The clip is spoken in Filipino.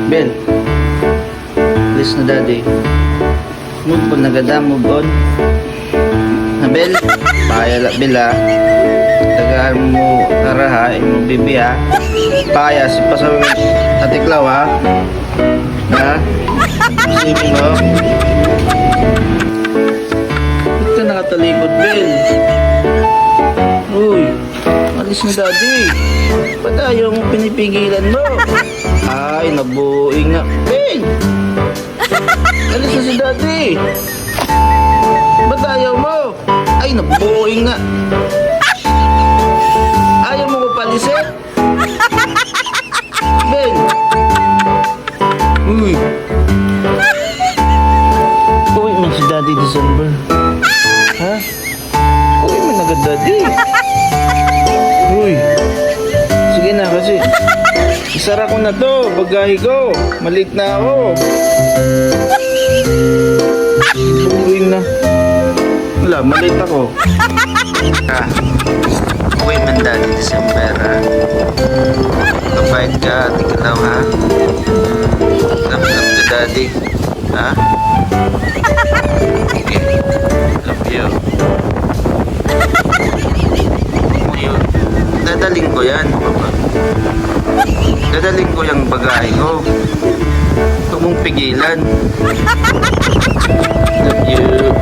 Bel, please na daddy. Move on na gada, move on. Na Bel, payala Bel ha. Tagaan mo tara ha, imong bibi ha. Payas, pasawin atiklaw ha. Ha? Sige mo. Ba't ka nakatalikod, Bel? Uy, alis na daddy. Ba't ayaw mo pinipigilan mo? Ay, nabuing na. Bel! Alis na si daddy. Ba't ayaw mo? Ay, nabuing na. Ayaw mo ko palisin? Bel! Uy! Uy, man si daddy December. Ha? Uy, man agad daddy. Uy! Sige na kasi. Isara ko na to, bagahe ko. Malit na ako. Uwi na. Wala, malit ako. Uwi man daddy December ha. Kapait ka, tigalaw ha. Love ka daddy. Ha? Okay. Love you. Ngayon, dadaling ko yan. Dadaling ko yung bagahe ko. Huwag mong pigilan. Love you.